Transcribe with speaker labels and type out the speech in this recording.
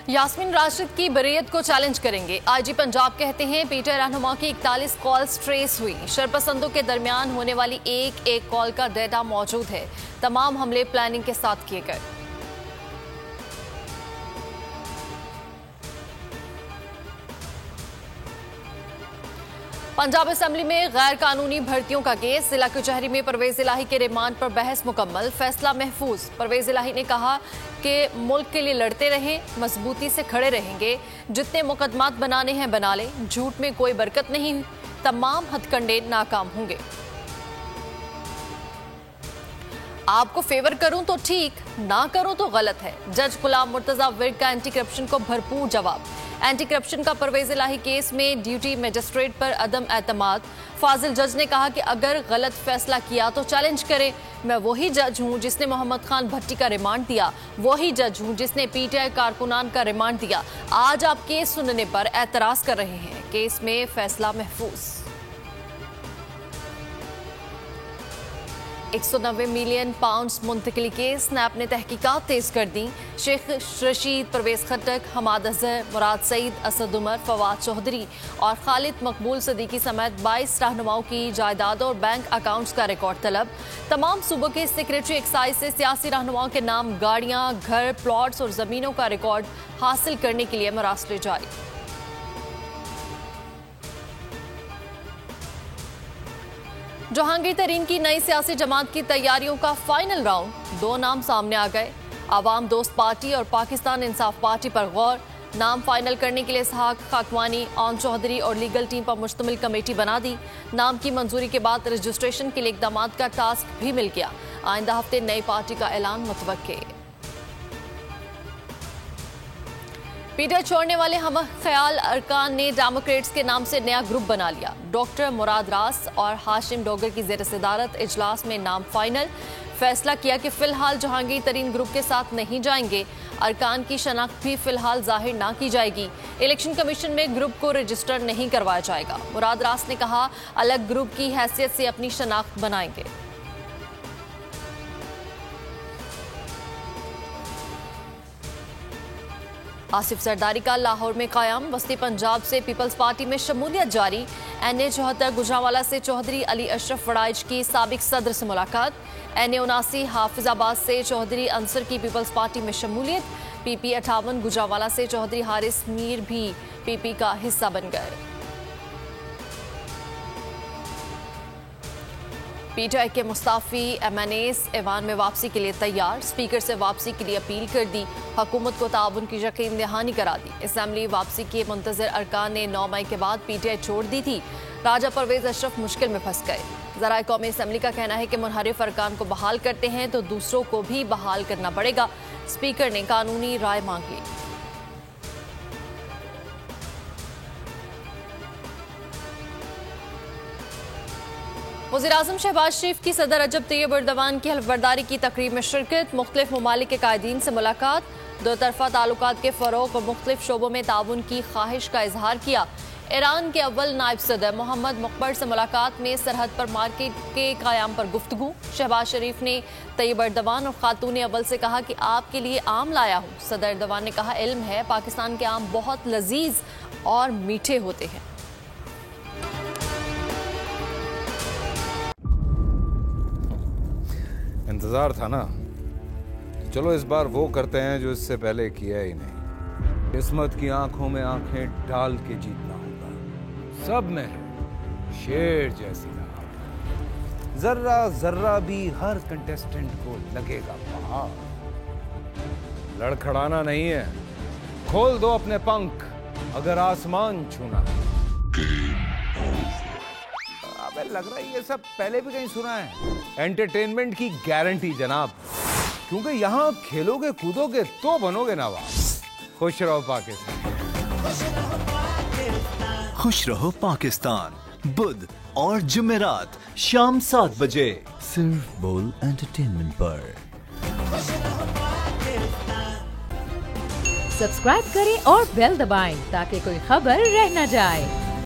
Speaker 1: यास्मीन राशिद की बरीयत को चैलेंज करेंगे। आईजी पंजाब कहते हैं पीटर रहनुमा की 41 कॉल्स ट्रेस हुई। शरपसंदों के दरमियान होने वाली एक कॉल का डेटा मौजूद है। तमाम हमले प्लानिंग के साथ किए गए। पंजाब असेंबली में गैर कानूनी भर्तियों का केस। जिला कचहरी में परवेज इलाही के रिमांड पर बहस मुकम्मल, फैसला महफूज। परवेज इलाही ने कहा कि मुल्क के लिए लड़ते रहें, मजबूती से खड़े रहेंगे। जितने मुकदमात बनाने हैं बना लें, झूठ में कोई बरकत नहीं, तमाम हथकंडे नाकाम होंगे। आपको फेवर करूं तो ठीक, ना करूं तो गलत है। जज गुलाम मुर्तजा विर्क का एंटी करप्शन को भरपूर जवाब। एंटी करप्शन का परवेज इलाही केस में ड्यूटी मजिस्ट्रेट पर अदम एतमाद। फाजिल जज ने कहा कि अगर गलत फैसला किया तो चैलेंज करें। मैं वही जज हूं जिसने मोहम्मद खान भट्टी का रिमांड दिया, वही जज हूं जिसने पीटीआई कारकुनान का रिमांड दिया। आज आप केस सुनने पर एतराज कर रहे हैं। केस में फैसला महफूज। 190 मिलियन पाउंड्स मुंतकिली केस। स्नैप ने तहकीकात तेज कर दी। शेख रशीद, परवेज खट्टक, हमाद अजहर, मुराद सईद, असद उमर, फवाद चौधरी और खालिद मकबूल सदीकी समेत 22 रहनुमाओं की जायदाद और बैंक अकाउंट्स का रिकॉर्ड तलब। तमाम सूबों के सेक्रेटरी एक्साइज से सियासी रहनुमाओं के नाम, गाड़ियां, घर, प्लॉट्स और जमीनों का रिकॉर्ड हासिल करने के लिए मरासले जारी। जहांगीर तरीन की नई सियासी जमात की तैयारियों का फाइनल राउंड। 2 नाम सामने आ गए। आवाम दोस्त पार्टी और पाकिस्तान इंसाफ पार्टी पर गौर। नाम फाइनल करने के लिए इसहाक खाकवानी, ऑन चौधरी और लीगल टीम पर मुश्तमिल कमेटी बना दी। नाम की मंजूरी के बाद रजिस्ट्रेशन के लिए इकदाम का टास्क भी मिल गया। आइंदा हफ्ते नई पार्टी का ऐलान मुतवक्के। पीटीआई छोड़ने वाले हम ख्याल अरकान ने डेमोक्रेट्स के नाम से नया ग्रुप बना लिया। डॉक्टर मुराद रास और हाशिम डोगर की ज़ेर सदारत इजलास में नाम फाइनल। फैसला किया कि फिलहाल जहांगीर तरीन ग्रुप के साथ नहीं जाएंगे। अरकान की शनाख्त भी फिलहाल जाहिर ना की जाएगी। इलेक्शन कमीशन में ग्रुप को रजिस्टर नहीं करवाया जाएगा। मुराद रास ने कहा अलग ग्रुप की हैसियत से अपनी शनाख्त बनाएंगे। आसिफ जरदारी का लाहौर में कायम। वस्ती पंजाब से पीपल्स पार्टी में शमूलियत जारी। NA 74 गुजरांवाला से चौधरी अली अशरफ वड़ाइज की साबिक सदर से मुलाकात। NA 79 हाफिजाबाद से चौधरी अंसर की पीपल्स पार्टी में शमूलियत। PP 58 गुजरांवाला से चौधरी हारिस मीर भी PP का हिस्सा बन गए। पीटीआई के मुस्ताफी MNAs ऐवान में वापसी के लिए तैयार। स्पीकर से वापसी के लिए अपील कर दी। हुकूमत को ताउन की यकीन दहानी करा दी। असेंबली वापसी के मुंतजर अरकान ने 9 मई के बाद पीटीआई छोड़ दी थी। राजा परवेज अशरफ मुश्किल में फंस गए। ज़राए कौमी असेंबली का कहना है कि मुनहरिफ अरकान को बहाल करते हैं तो दूसरों को भी बहाल करना पड़ेगा। स्पीकर ने कानूनी राय मांग ली। वज़ीर-ए-आज़म शहबाज शरीफ की सदर रजब तैयब एर्दोगान की हल्फबर्दारी की तकरीब में शिरकत। मुख्तलिफ ममालिक के कायदीन से मुलाकात। 2 तरफ़ा ताल्लुकात के फ़रोग़ और मुख्तलिफ शोबों में ताउन की ख्वाहिश का इजहार किया। ईरान के अव्वल नायब सदर मोहम्मद मुक़बर से मुलाकात में सरहद पर मार्केट के क़याम पर गुफ्तगू। शहबाज शरीफ ने तैयब एर्दोगान और खातून अव्वल से कहा कि आपके लिए आम लाया हूँ। सदर एर्दोगान ने कहा इल्म है पाकिस्तान के आम बहुत लजीज और मीठे होते हैं।
Speaker 2: इंतजार था ना, चलो इस बार वो करते हैं जो इससे पहले किया ही नहीं। किस्मत की आंखों में आंखें डाल के जीतना होगा। सब में शेर जैसी राह, जर्रा जर्रा भी हर कंटेस्टेंट को लगेगा पहाड़। लड़खड़ाना नहीं है, खोल दो अपने पंख अगर आसमान छूना है। लग रहा है ये सब पहले भी कहीं सुना है। एंटरटेनमेंट की गारंटी जनाब, क्योंकि यहाँ खेलोगे कूदोगे तो बनोगे नवाब। खुश रहो पाकिस्तान।
Speaker 3: खुश रहो पाकिस्तान बुध और जुमेरात शाम 7 बजे सिर्फ बोल एंटरटेनमेंट पर।
Speaker 4: सब्सक्राइब करें और बेल दबाएं ताकि कोई खबर रह न जाए।